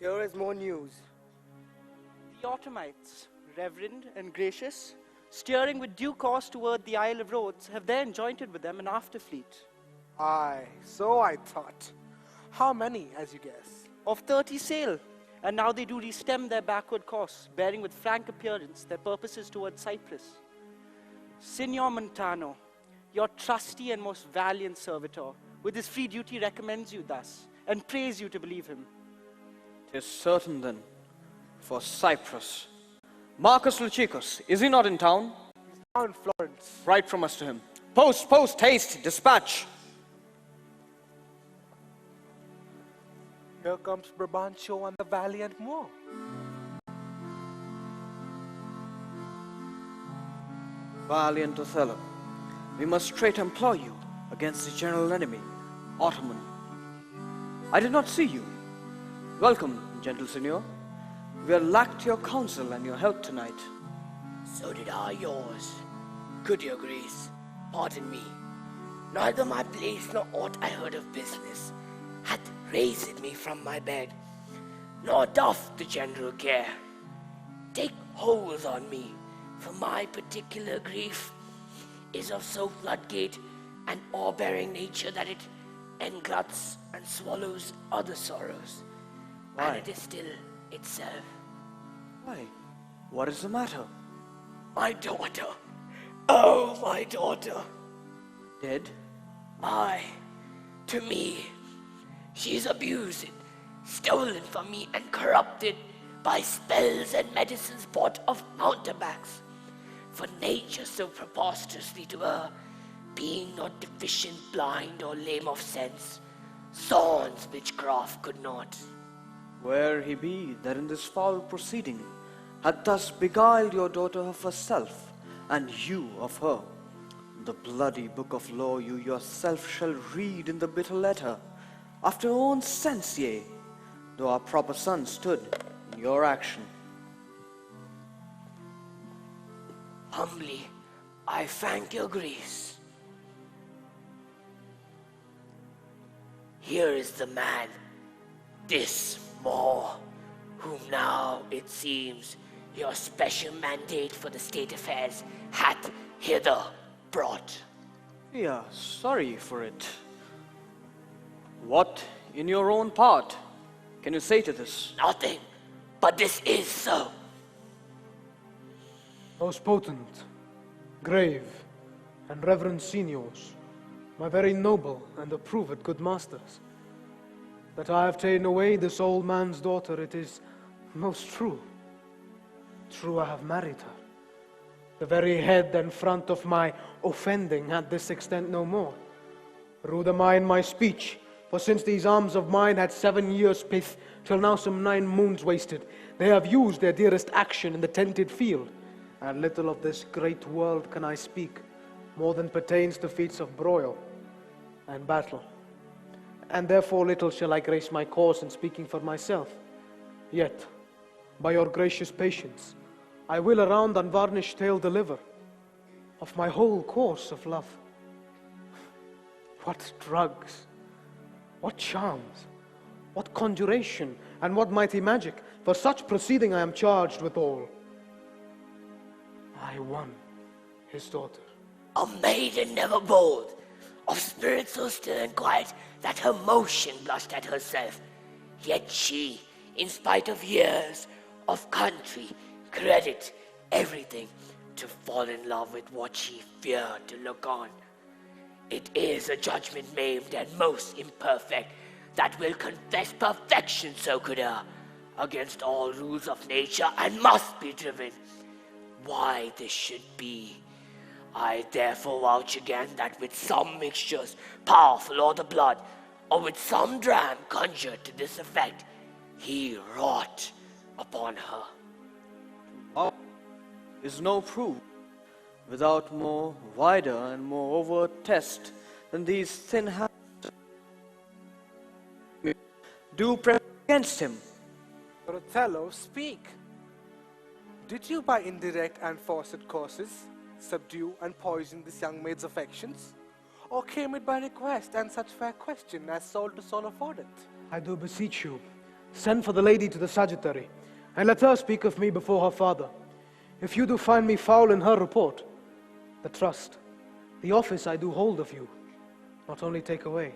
Here is more news. The Ottomites, reverend and gracious, steering with due course toward the Isle of Rhodes, have there enjoined with them an after-fleet. Aye, so I thought. How many, as you guess? Of 30 sail, and now they do restem their backward course, bearing with frank appearance their purposes toward Cyprus. Signor Montano, your trusty and most valiant servitor, with his free duty recommends you thus, and prays you to believe him. 'Tis certain then, for Cyprus. Marcus Luchicus, is he not in town? He's now in Florence. Write from us to him. Post, post, haste, dispatch. Here comes Brabantio and the valiant Moor. Valiant Othello, we must straight employ you against the general enemy, Ottoman. I did not see you. Welcome, gentle Signor. We are lacked your counsel and your help tonight. So did I yours. Good your grace, pardon me. Neither my place nor aught I heard of business hath raised me from my bed, nor doth the general care. Take hold on me, for my particular grief is of so floodgate and o'erbearing nature that it engluts and swallows other sorrows. Why? And it is still itself. Why? What is the matter? My daughter, oh my daughter, Dead? aye, to me, she is abused, stolen from me and corrupted by spells and medicines bought of mountebanks. For nature so preposterously to her, being not deficient, blind, or lame of sense, sans witchcraft could not. Where he be that in this foul proceeding hath thus beguiled your daughter of herself, and you of her. The bloody book of law you yourself shall read in the bitter letter, after your own sense, yea, though our proper son stood in your action. Humbly, I thank your grace. Here is the man, this Moor, whom now, it seems, your special mandate for the state affairs hath hither brought. We are sorry for it. What, in your own part, can you say to this? Nothing, but this is so. Most potent, grave, and reverend seniors, my very noble and approved good masters, that I have ta'en away this old man's daughter, it is most true. True, I have married her. The very head and front of my offending had this extent no more. Rude am I in my speech, for since these arms of mine had 7 years' pith, till now some 9 moons wasted, they have used their dearest action in the tented field. And little of this great world can I speak, more than pertains to feats of broil and battle. And therefore little shall I grace my cause in speaking for myself. Yet, by your gracious patience, I will a round unvarnished tale deliver of my whole course of love. What drugs, what charms, what conjuration, and what mighty magic, for such proceeding I am charged with all. I won his daughter. A maiden never bold, of spirit so still and quiet that her motion blushed at herself. Yet she, in spite of years of country, credit, everything, to fall in love with what she feared to look on. It is a judgment maimed and most imperfect that will confess perfection so could err against all rules of nature and must be driven. Why this should be, I therefore vouch again that with some mixtures powerful o'er the blood, or with some dram conjured to this effect, he wrought upon her. Wow. Is no proof without more wider and more overt test than these thin hands do press against him. But Othello, speak. Did you by indirect and forced courses subdue and poison this young maid's affections? Or came it by request and such fair question as soul to soul afforded? I do beseech you, Send for the lady to the sagittary, and let her speak of me before her father. If you do find me foul in her report, the trust, the office I do hold of you, not only take away,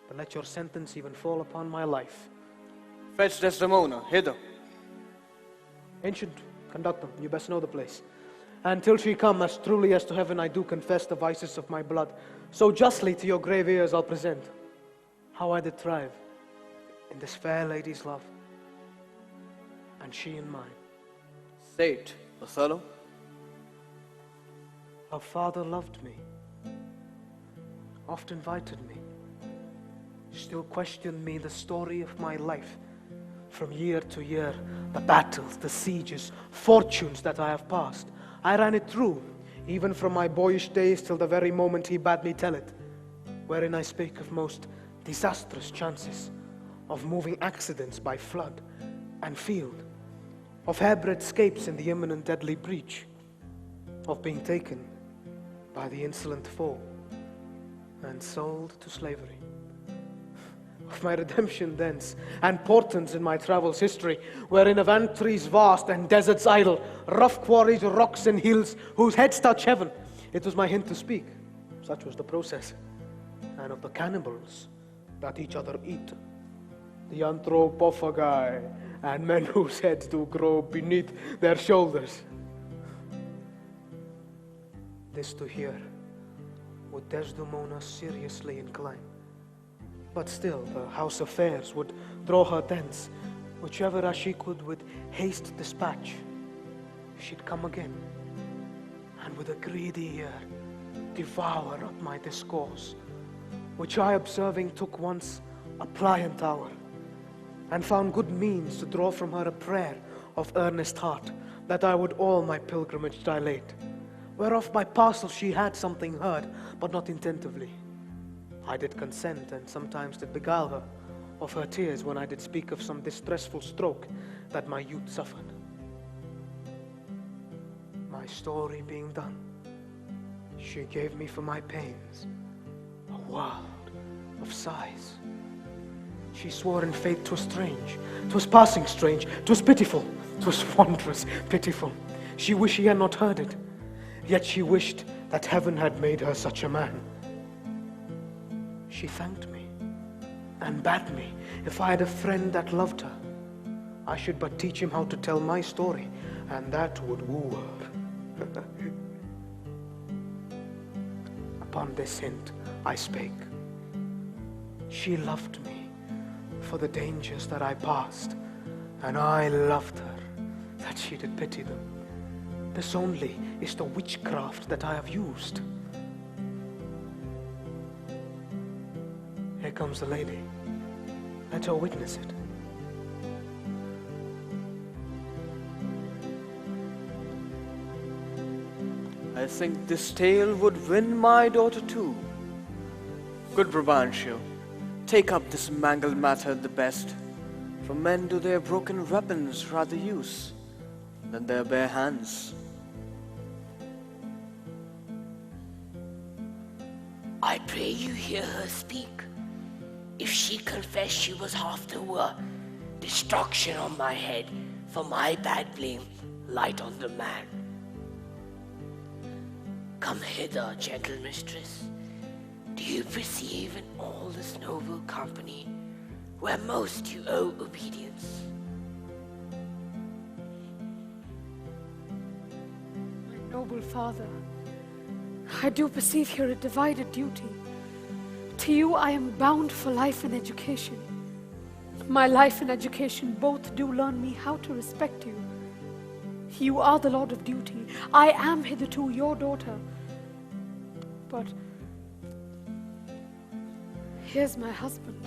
but let your sentence even fall upon my life. Fetch Desdemona, hither. Ancient, conduct them, you best know the place. And till she come, as truly as to heaven I do confess the vices of my blood, so justly to your grave ears I'll present how I did thrive in this fair lady's love, and she in mine. Say it, Othello. Her father loved me, oft invited me, still questioned me the story of my life, from year to year, the battles, the sieges, fortunes that I have passed. I ran it through, even from my boyish days till the very moment he bade me tell it, wherein I spake of most disastrous chances, of moving accidents by flood and field, of hairbreadth escapes in the imminent deadly breach, of being taken by the insolent foe and sold to slavery, of my redemption thence, and portents in my travels' history, wherein of antries vast and deserts idle, rough quarries, rocks and hills, whose heads touch heaven, it was my hint to speak, such was the process, and of the cannibals that each other eat, the anthropophagi, and men whose heads do grow beneath their shoulders. This to hear would Desdemona seriously incline, but still the house affairs would draw her thence, whichever as she could with haste dispatch. She'd come again, and with a greedy ear devour up my discourse, which I observing took once a pliant hour, and found good means to draw from her a prayer of earnest heart, that I would all my pilgrimage dilate, whereof by parcel she had something heard, but not intentively. I did consent, and sometimes did beguile her of her tears when I did speak of some distressful stroke that my youth suffered. My story being done, she gave me for my pains a world of sighs. She swore in faith 'twas strange, 'twas passing strange, 'twas pitiful, 'twas wondrous pitiful. She wished she had not heard it, yet she wished that heaven had made her such a man. She thanked me, and bade me, if I had a friend that loved her, I should but teach him how to tell my story, and that would woo her. Upon this hint I spake. She loved me for the dangers that I passed, and I loved her that she did pity them. This only is the witchcraft that I have used. Here comes the lady. Let her witness it. I think this tale would win my daughter too. Good Brabantio, take up this mangled matter the best, for men do their broken weapons rather use than their bare hands. I pray you hear her speak. If she confess she was half the wooer, destruction on my head, for my bad blame, light on the man. Come hither, gentle mistress. Do you perceive in all this noble company where most you owe obedience? My noble father, I do perceive here a divided duty. To you I am bound for life and education. My life and education both do learn me how to respect you. You are the Lord of duty. I am hitherto your daughter. But here's my husband.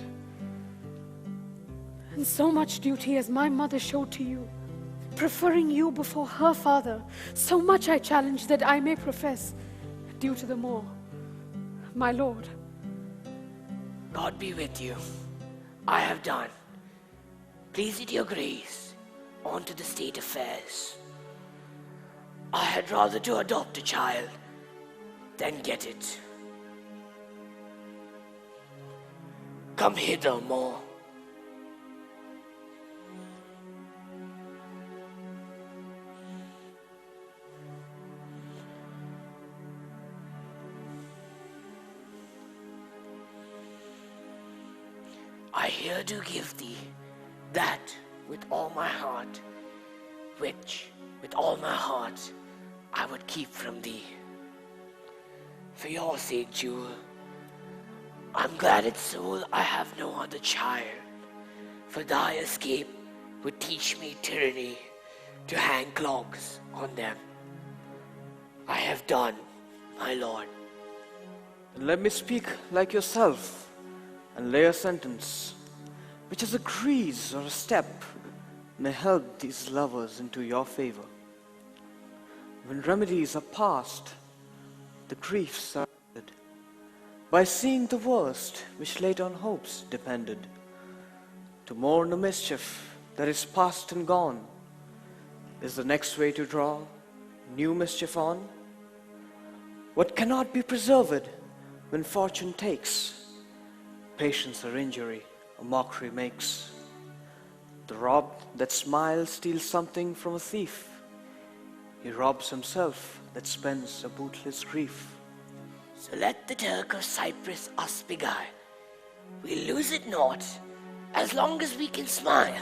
And so much duty as my mother showed to you, preferring you before her father, so much I challenge that I may profess, due to the more, my lord. God be with you. I have done. Please it your grace, on to the state affairs. I had rather to adopt a child than get it. Come hither, more. I here do give thee that with all my heart, which with all my heart I would keep from thee. For your sake, jewel, I'm glad at soul I have no other child, for thy escape would teach me tyranny, to hang clogs on them. I have done, my lord. Then let me speak like yourself and lay a sentence, which as a crease or a step may help these lovers into your favor. When remedies are past, the griefs are ended, by seeing the worst which late on hopes depended. To mourn the mischief that is past and gone is the next way to draw new mischief on. What cannot be preserved when fortune takes, patience or injury a mockery makes. The robbed that smiles steals something from a thief. He robs himself that spends a bootless grief. So let the Turk of Cyprus us beguile. We lose it not, as long as we can smile.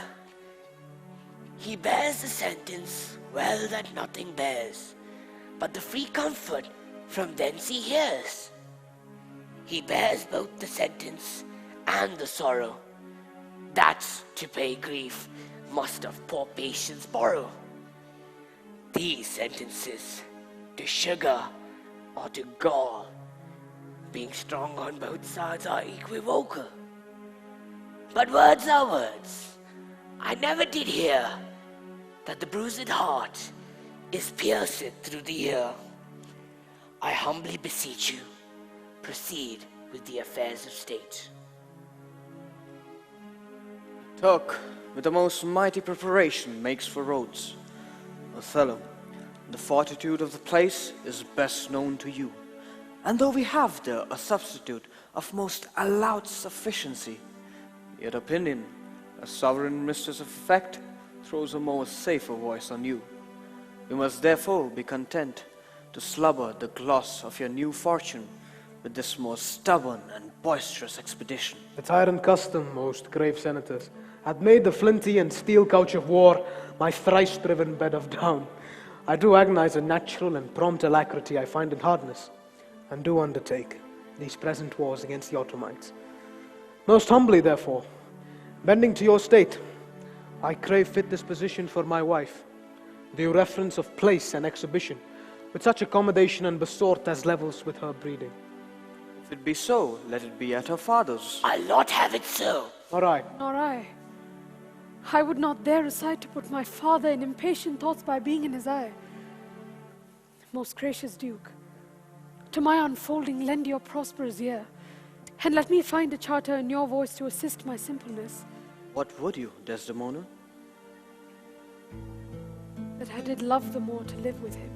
He bears the sentence well that nothing bears, but the free comfort from thence he hears. He bears both the sentence and the sorrow, that to pay grief must of poor patience borrow. These sentences to sugar or to gall, being strong on both sides, are equivocal. But words are words. I never did hear that the bruised heart is pierced through the ear. I humbly beseech you, proceed with the affairs of state. Turk, with the most mighty preparation, makes for roads. Othello, the fortitude of the place is best known to you. And though we have there a substitute of most allowed sufficiency, yet opinion, a sovereign mistress of effect, throws a more safer voice on you. You must therefore be content to slubber the gloss of your new fortune with this most stubborn and boisterous expedition. The tyrant custom, most grave senators, had made the flinty and steel couch of war my thrice-driven bed of down. I do agonize a natural and prompt alacrity I find in hardness, and do undertake these present wars against the Ottomans. Most humbly, therefore, bending to your state, I crave fit disposition for my wife, due reference of place and exhibition, with such accommodation and besort as levels with her breeding. If it be so, let it be at her father's. I'll not have it so. Nor I. Nor I. I would not dare aside to put my father in impatient thoughts by being in his eye. Most gracious Duke, to my unfolding lend your prosperous ear, and let me find a charter in your voice to assist my simpleness. What would you, Desdemona? That I did love the more to live with him.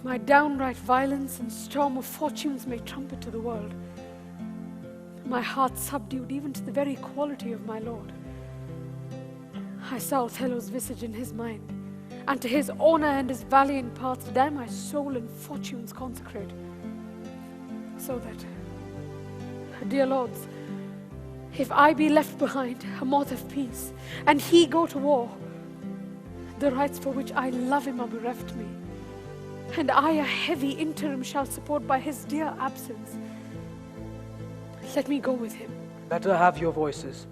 My downright violence and storm of fortunes may trumpet to the world. My heart subdued even to the very quality of my lord. I saw Othello's visage in his mind, and to his honor and his valiant parts did I my soul and fortunes consecrate. So that, dear lords, if I be left behind, a moth of peace, and he go to war, the rights for which I love him are bereft me, and I a heavy interim shall support by his dear absence. Let me go with him. Better have your voices.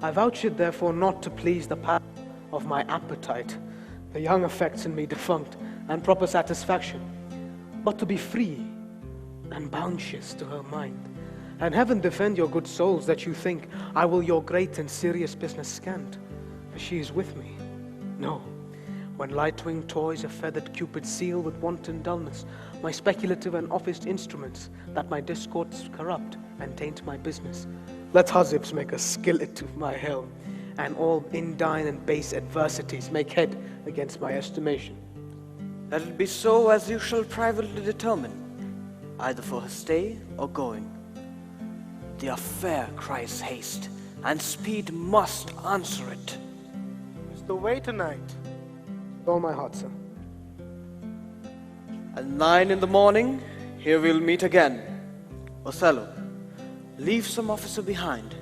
I vouch it therefore not to please the passion of my appetite, the young affects in me defunct, and proper satisfaction, but to be free and bounteous to her mind. And heaven defend your good souls that you think I will your great and serious business scant, for she is with me. No, when light-winged toys a feathered Cupid seal with wanton dullness my speculative and officed instruments, that my discords corrupt and taint my business. Let husbands make a skillet of my helm, and all indign and base adversities make head against my estimation. Let it be so as you shall privately determine, either for her stay or going. The affair cries haste, and speed must answer it. Is the way tonight? With all my heart, sir. At 9 in the morning, here we'll meet again. Othello, leave some officer behind,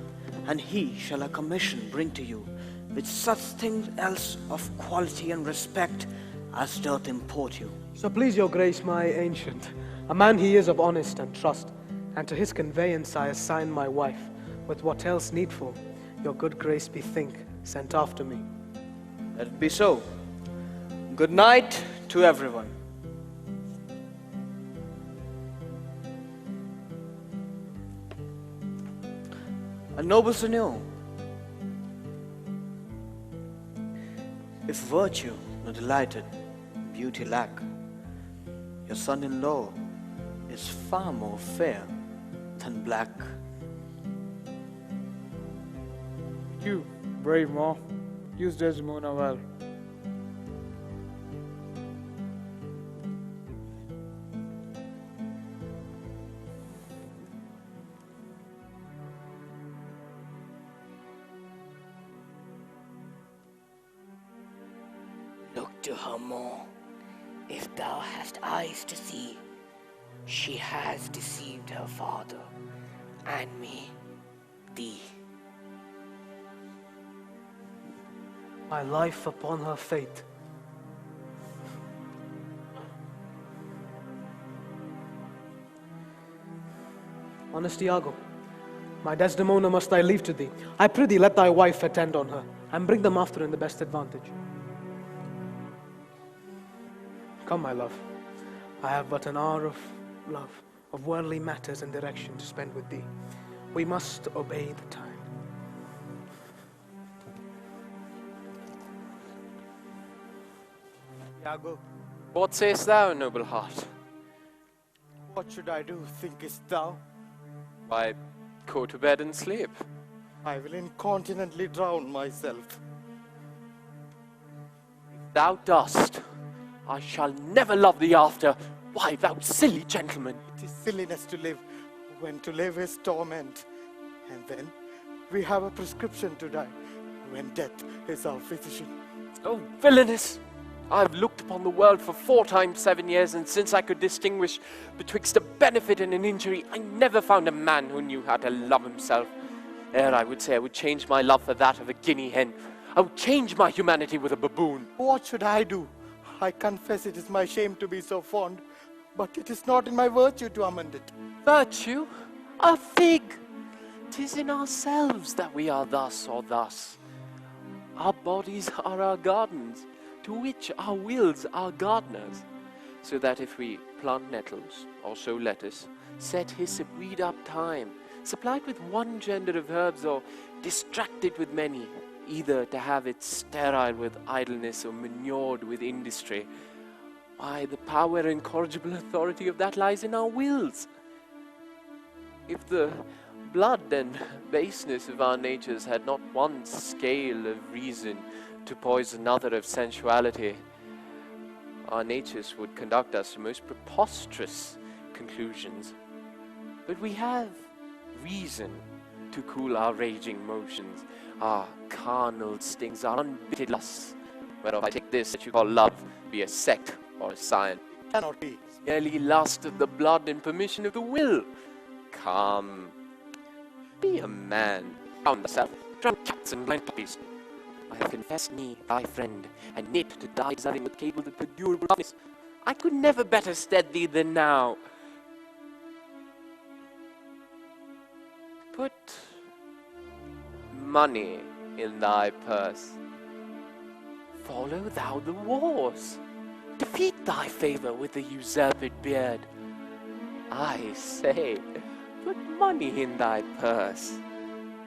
and he shall a commission bring to you, with such things else of quality and respect as doth import you. So please your grace, my ancient, a man he is of honest and trust, and to his conveyance I assign my wife, with what else needful your good grace bethink sent after me. Let it be so. Good night to everyone. A noble seigneur, if virtue no delighted, beauty lack, your son-in-law is far more fair than black. You, brave Ma, use Desdemona well. Look to her more. If thou hast eyes to see, she has deceived her father, and me, thee. My life upon her fate. Honest Iago, my Desdemona must I leave to thee. I prithee let thy wife attend on her, and bring them after in the best advantage. Come, my love, I have but an hour of love, of worldly matters and direction to spend with thee. We must obey the time. Iago, What sayest thou, noble heart? what should I do, thinkest thou? Why, go to bed and sleep. I will incontinently drown myself. If thou dost, I shall never love thee after. Why, thou silly gentleman. It is silliness to live, when to live is torment. And then we have a prescription to die, when death is our physician. Oh, villainous! I have looked upon the world for 4 times 7 years, and since I could distinguish betwixt a benefit and an injury, I never found a man who knew how to love himself. Ere I would say I would change my love for that of a guinea hen. I would change my humanity with a baboon. What should I do? I confess it is my shame to be so fond, but it is not in my virtue to amend it. Virtue? A fig! 'Tis in ourselves that we are thus or thus. Our bodies are our gardens, to which our wills are gardeners. So that if we plant nettles, or sow lettuce, set hyssop, weed up thyme, supplied with one gender of herbs, or distracted with many, either to have it sterile with idleness or manured with industry, why, the power and incorrigible authority of that lies in our wills. If the blood and baseness of our natures had not one scale of reason to poise another of sensuality, our natures would conduct us to most preposterous conclusions. But we have reason to cool our raging motions, our carnal stings, our unbitted lusts, whereof I take this that you call love be a sect or a sign. Cannot be. Merely lust of the blood and permission of the will. Come, be a man. Found thyself, drown cats and blind puppies. I have confessed me, thy friend, and knit to die deserving with cable of durable roughness. I could never better stead thee than now. Put money in thy purse. Follow thou the wars. Defeat thy favor with the usurped beard. I say, put money in thy purse.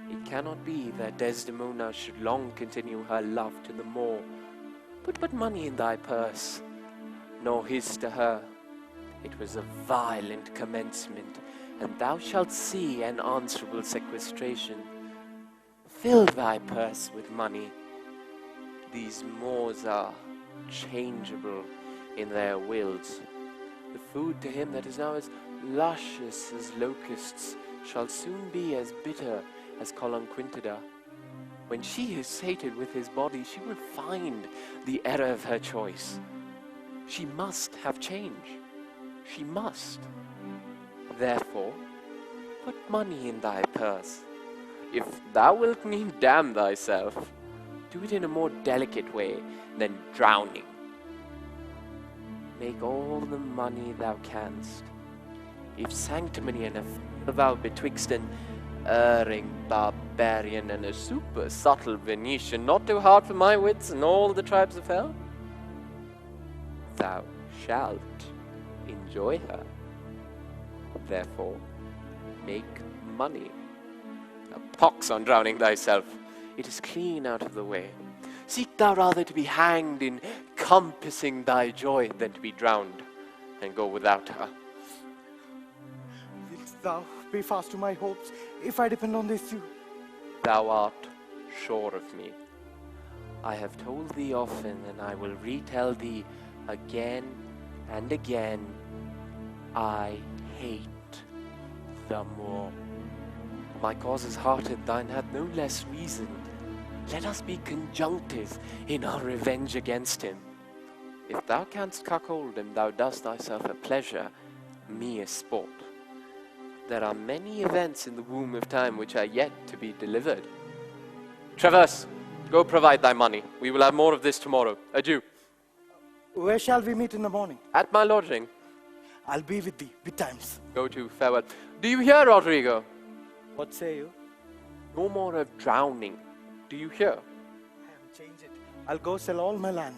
It cannot be that Desdemona should long continue her love to the more. Put money in thy purse, nor his to her. It was a violent commencement, and thou shalt see an answerable sequestration. Fill thy purse with money. These Moors are changeable in their wills. The food to him that is now as luscious as locusts shall soon be as bitter as Colonquintida. When she is sated with his body, she will find the error of her choice. She must have change. She must. Therefore, put money in thy purse. If thou wilt needs damn thyself, do it in a more delicate way than drowning. Make all the money thou canst. If sanctimony and a vow betwixt an erring barbarian and a super subtle Venetian, not too hard for my wits and all the tribes of hell, thou shalt enjoy her. Therefore, make money. A pox on drowning thyself. It is clean out of the way. Seek thou rather to be hanged in compassing thy joy than to be drowned and go without her. Wilt thou pay fast to my hopes if I depend on this too? Thou art sure of me. I have told thee often, and I will retell thee again and again, I hate the Moor. My cause is hearted, thine hath no less reason. Let us be conjunctive in our revenge against him. If thou canst cuckold him, thou dost thyself a pleasure, me a sport. There are many events in the womb of time which are yet to be delivered. Traverse, go provide thy money. We will have more of this tomorrow. Adieu. Where shall we meet in the morning? At my lodging. I'll be with thee betimes. Go to, farewell. Do you hear, Rodrigo? What say you? No more of drowning. Do you hear? I have changed it. I'll go sell all my land.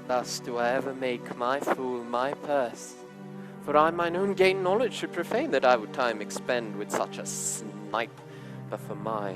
Thus do I ever make my fool my purse. For I mine own gain knowledge should profane that I would time expend with such a snipe, but for my